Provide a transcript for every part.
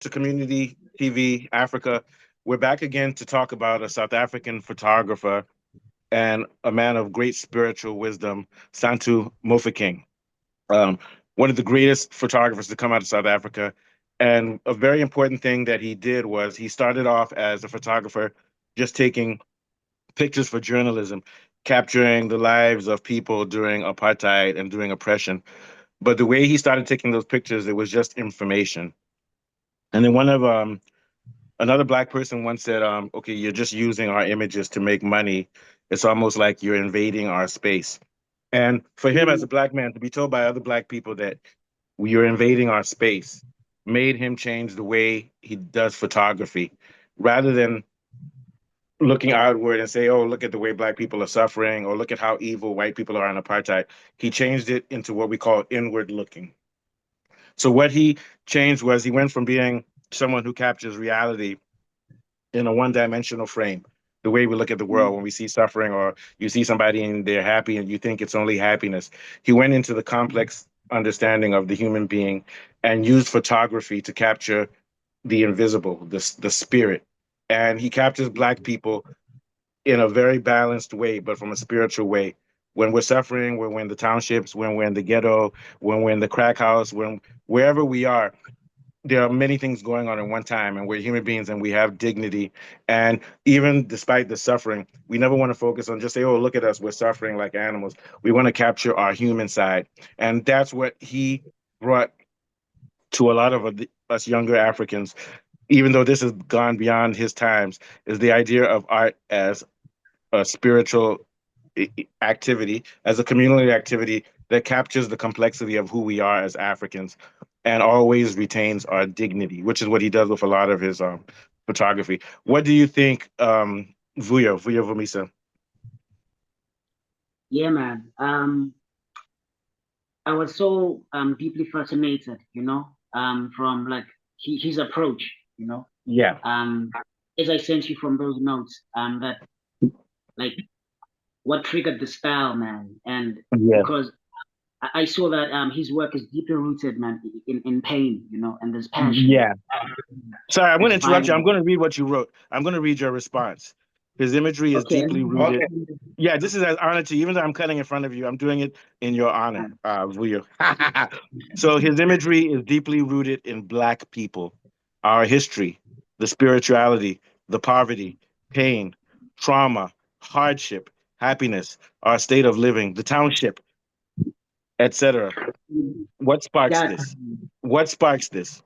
to Community TV Africa. We're back again to talk about a South African photographer and a man of great spiritual wisdom, Santu Mofokeng. Um, One of the greatest photographers to come out of South Africa. And a very important thing that he did was he started off as a photographer, just taking pictures for journalism, capturing the lives of people during apartheid and during oppression. But the way he started taking those pictures, it was just information. And then another black person once said, "Okay, you're just using our images to make money. It's almost like you're invading our space." And for him as a black man to be told by other black people that you're invading our space made him change the way he does photography, rather than looking outward and say, "Oh, look at the way black people are suffering," or "Look at how evil white people are in apartheid." He changed it into what we call inward looking. So what he changed was he went from being someone who captures reality in a one-dimensional frame, the way we look at the world when we see suffering or you see somebody and they're happy and you think it's only happiness. He went into the complex understanding of the human being and used photography to capture the invisible, the spirit. And he captures black people in a very balanced way, but from a spiritual way. When we're suffering, when we're in the townships, when we're in the ghetto, when we're in the crack house, when wherever we are, there are many things going on at one time, and we're human beings and we have dignity. And even despite the suffering, we never want to focus on just say, "Oh, look at us, we're suffering like animals." We want to capture our human side. And that's what he brought to a lot of us younger Africans, even though this has gone beyond his times, is the idea of art as a spiritual activity, as a community activity that captures the complexity of who we are as Africans and always retains our dignity, which is what he does with a lot of his photography. What do you think, Vuyo Vumisa? Yeah, man. I was so deeply fascinated, from like his approach, you know. Yeah, Um, as I sent you from those notes, that like what triggered the style, man, and yeah, because I saw that his work is deeply rooted, man, in pain, and there's passion, yeah. Sorry, I'm going there's to interrupt you. I'm violence. going to read what you wrote. I'm going to read your response. His imagery is Okay, deeply Okay. rooted. Yeah, this is as honor to you. Even though I'm cutting in front of you, I'm doing it in your honor, Vuyo. So his imagery is deeply rooted in Black people, our history, the spirituality, the poverty, pain, trauma, hardship, happiness, our state of living, the township, etc. What sparks yeah, this? What sparks this?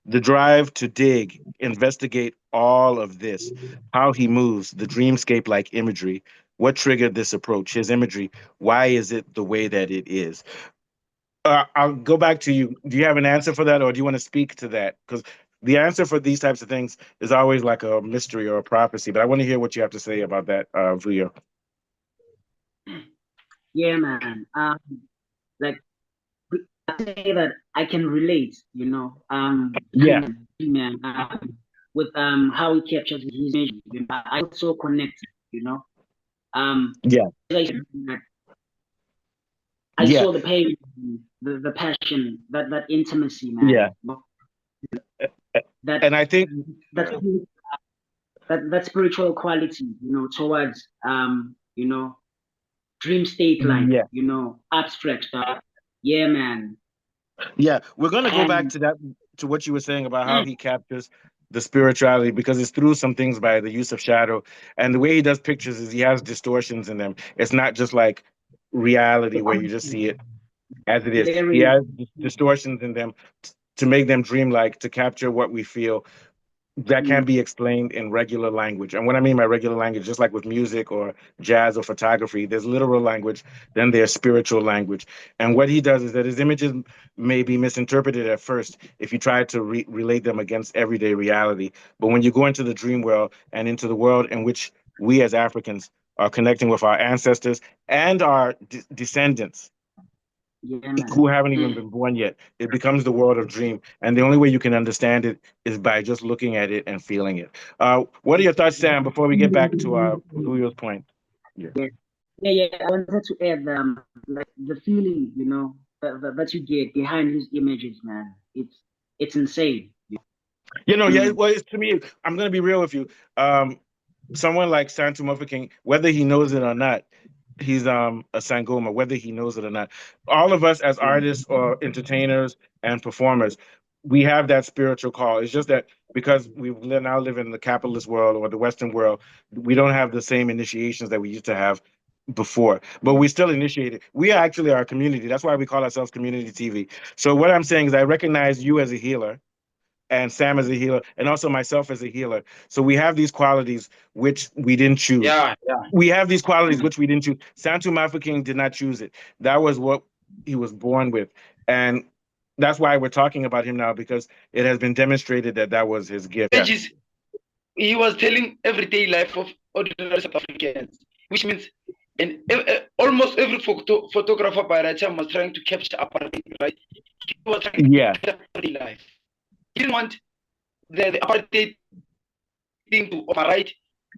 The drive to dig, investigate all of this, how he moves, the dreamscape like imagery. What triggered this approach? His imagery. Why is it the way that it is? I'll go back to you. Do you have an answer for that, or do you want to speak to that? Because the answer for these types of things is always like a mystery or a prophecy. But I want to hear what you have to say about that, Vuyo. yeah, man. Like I say that I can relate, Yeah, man, with how he captures his image. I felt so connected, yeah, as I said, I yeah, saw the pain, the passion, that intimacy, man. yeah. That And I think, that that spiritual quality, towards dream state like, yeah, abstract stuff. Yeah, man. yeah, we're gonna go back And to that, to what you were saying about how he captures the spirituality, because it's through some things by the use of shadow, and the way he does pictures is he has distortions in them. It's not just like reality where you just see it as it is. there He is has distortions in them to make them dreamlike, to capture what we feel that can be explained in regular language. And what I mean by regular language, just like with music or jazz or photography, there's literal language, then there's spiritual language. And what he does is that his images may be misinterpreted at first if you try to relate them against everyday reality. But when you go into the dream world and into the world in which we as Africans are connecting with our ancestors and our descendants, yeah, who man. haven't even been born yet. It becomes the world of dream, and the only way you can understand it is by just looking at it and feeling it. What are your thoughts, Sam? Before we get back to Julio's point, yeah, Yeah, yeah. I wanted to add like the feeling, that you get behind his images, man. It's insane. You know, yeah. Well, to me, I'm going to be real with you. Someone like Santu Mofokeng, whether he knows it or not, he's a Sangoma, whether he knows it or not. All of us as artists or entertainers and performers, we have that spiritual call. It's just that because now live in the capitalist world or the Western world, we don't have the same initiations that we used to have before. But we still initiate it. We are actually our community. That's why we call ourselves community TV. So what I'm saying is I recognize you as a healer and Sam as a healer, and also myself as a healer. So we have these qualities which we didn't choose. Yeah, yeah. We have these qualities which we didn't choose. Santu Mofokeng did not choose it. That was what he was born with, and that's why we're talking about him now, because it has been demonstrated that that was his gift. Yeah. He was telling everyday life of ordinary South Africans, which means almost every photographer by that time was trying to capture apartheid, right? He was trying to capture everyday life. He didn't want the apartheid thing to override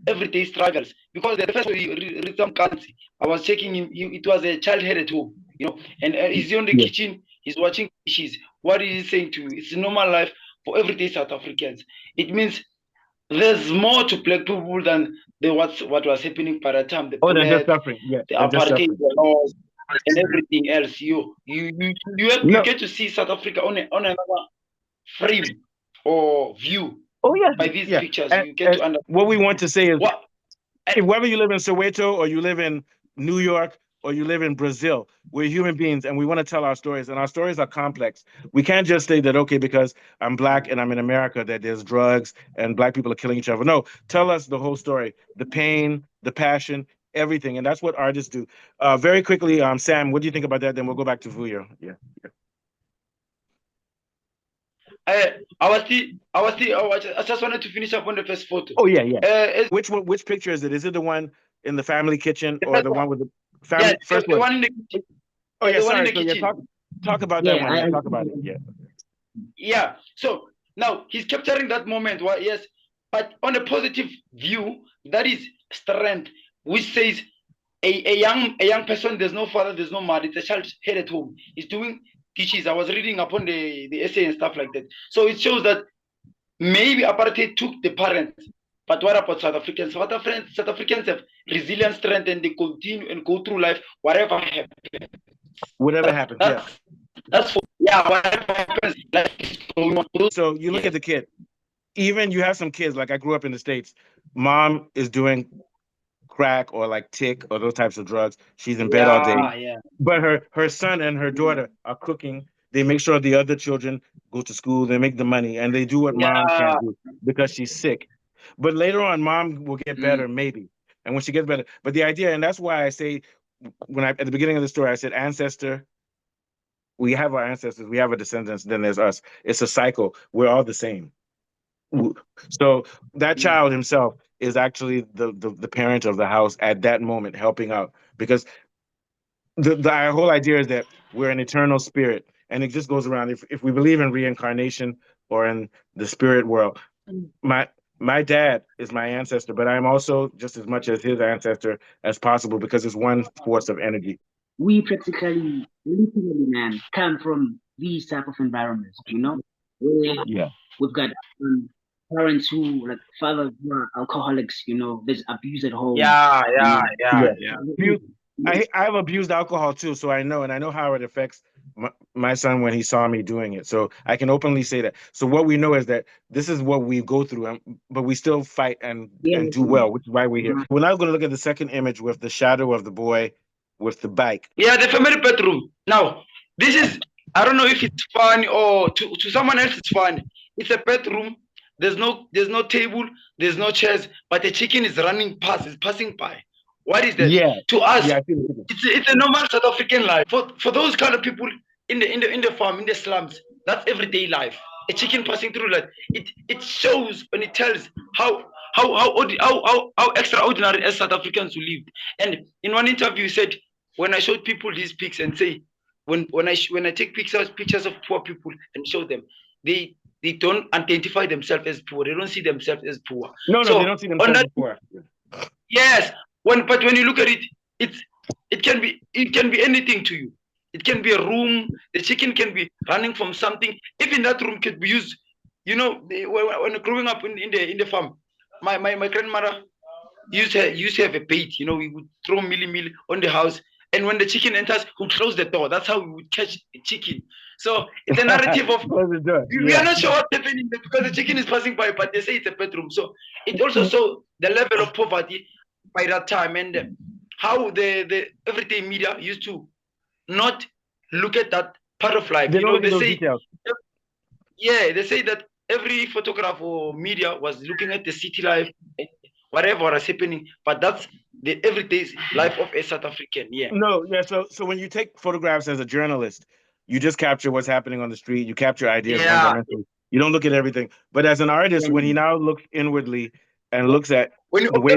everyday struggles, because the first read some currency, I was checking him, it was a child head at home, you know, and he's in the kitchen, he's watching dishes. What is he saying to you? It's a normal life for everyday South Africans. It means there's more to black people than what was happening by the time. The suffering. Yeah, the apartheid, the laws, and everything else. You get to see South Africa on another frame or view. By these pictures, you get to understand. What we want to say is, whether you live in Soweto or you live in New York or you live in Brazil, we're human beings and we want to tell our stories, and our stories are complex. We can't just say that, okay, because I'm Black and I'm in America, that there's drugs and Black people are killing each other. No, tell us the whole story, the pain, the passion, everything. And that's what artists do. Very quickly, Sam, what do you think about that? Then we'll go back to Vuyo. Yeah. I just wanted to finish up on the first photo. Oh yeah. Which picture is it? Is it the one in the family kitchen or the one with the family? First the one in the kitchen. Oh yeah, sorry. So talk about that one. Talk about it. Yeah. Yeah. So now he's capturing that moment. Yes, but on a positive view, that is strength, which says a young person, there's no father, there's no mother, it's a child head at home. He's doing dishes. I was reading upon the essay and stuff like that. So it shows that maybe apartheid took the parents, but what about South Africans? South Africans have resilient strength and they continue and go through life, whatever happens. Whatever happens, whatever happens. So you look at the kid. Even you have some kids, like I grew up in the States, mom is doing crack or like tick or those types of drugs. She's in bed all day. Yeah. But her son and her daughter are cooking. They make sure the other children go to school. They make the money and they do what mom can't do because she's sick. But later on, mom will get better, maybe. And when she gets better, but the idea, and that's why I say, at the beginning of the story, I said ancestor. We have our ancestors. We have our descendants. Then there's us. It's a cycle. We're all the same. So that child himself is actually the parent of the house at that moment, helping out, because the whole idea is that we're an eternal spirit, and it just goes around. If we believe in reincarnation or in the spirit world, my dad is my ancestor, but I'm also just as much as his ancestor as possible, because it's one force of energy. We practically, literally, man, come from these type of environments, you know? We've got parents who, like, fathers who are alcoholics, you know, there's abuse at home. Yeah. I have abused alcohol too, so I know, and I know how it affects my son when he saw me doing it. So I can openly say that. So what we know is that this is what we go through, but we still fight and do well, which is why we're here. We're now going to look at the second image with the shadow of the boy with the bike. Yeah, the family bedroom. Now, this is, I don't know if it's funny or to someone else it's funny. It's a bedroom. There's no table, there's no chairs, but the chicken is passing by. What is that? Yeah. To us, it's a normal South African life. For those kind of people in the farm, in the slums, that's everyday life. A chicken passing through life. It shows and it tells how extraordinary as South Africans who lived. And in one interview, he said, when I showed people these pics and say, when I take pictures of poor people and show them, they don't identify themselves as poor. They don't see themselves as poor. No, they don't see themselves as poor. Yes. But when you look at it, it can be anything to you. It can be a room. The chicken can be running from something. Even that room could be used You know, when growing up in the farm, my grandmother used to have a bait. You know, we would throw mealy on the house, and when the chicken enters, we would close the door. That's how we would catch the chicken. So it's a narrative of we are not sure what's happening there because the chicken is passing by, but they say it's a bedroom. So it also shows the level of poverty by that time, and how the everyday media used to not look at that part of life. They You know, don't look at those details. yeah, they say that every photograph or media was looking at the city life, whatever was happening, but that's the everyday life of a South African. Yeah. No, yeah. So when you take photographs as a journalist, you just capture what's happening on the street. You capture ideas one-dimensionally. You don't look at everything. But as an artist, when he now looks inwardly and looks at the way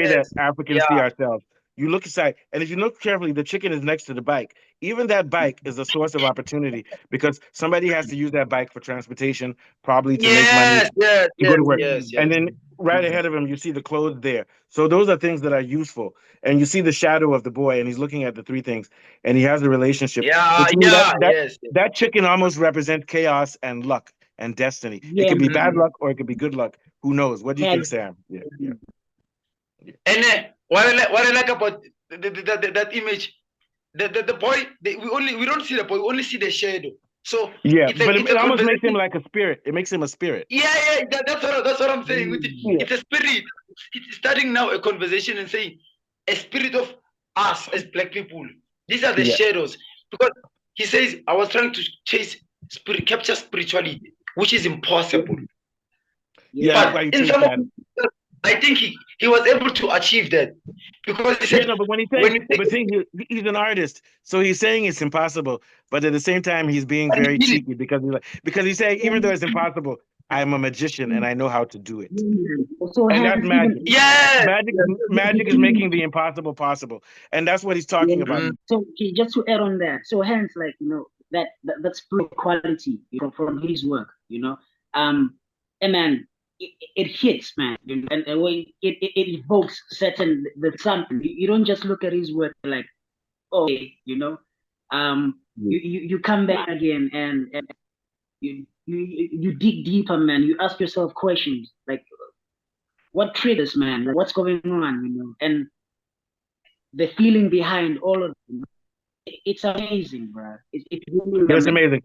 that Africans see ourselves, you look aside, and if you look carefully, the chicken is next to the bike. Even that bike is a source of opportunity because somebody has to use that bike for transportation, probably to make money to go to work. And then right ahead of him, you see the clothes there. So those are things that are useful. And you see the shadow of the boy, and he's looking at the three things, and he has a relationship. That chicken almost represents chaos and luck and destiny. It could be bad luck or it could be good luck. Who knows? What do you think, Sam? Yeah. And what I like about that image, the boy, we don't see the boy, we only see the shadow. So yeah, but it almost makes him like a spirit. It makes him a spirit. Yeah, that's what I'm saying. It's a spirit. It's starting now a conversation and saying a spirit of us as Black people. These are the shadows. Because he says, I was trying to capture spirituality, which is impossible. Yeah, but in some of I think he was able to achieve that because he said, but when he's an artist, so he's saying it's impossible, but at the same time he's being very cheeky because he's saying even though it's impossible, I'm a magician and I know how to do it. And that's magic. Yeah, magic is making the impossible possible, and that's what he's talking about. So just to add on that, so hence, like, you know, that spirit quality from his work, you know, and man. It hits, man, and when it evokes something. You don't just look at his work like, oh, you know, you come back again and you dig deeper, man. You ask yourself questions like, what triggers, man? Like, what's going on, you know, and the feeling behind all of it. It's amazing, bro. It's really amazing.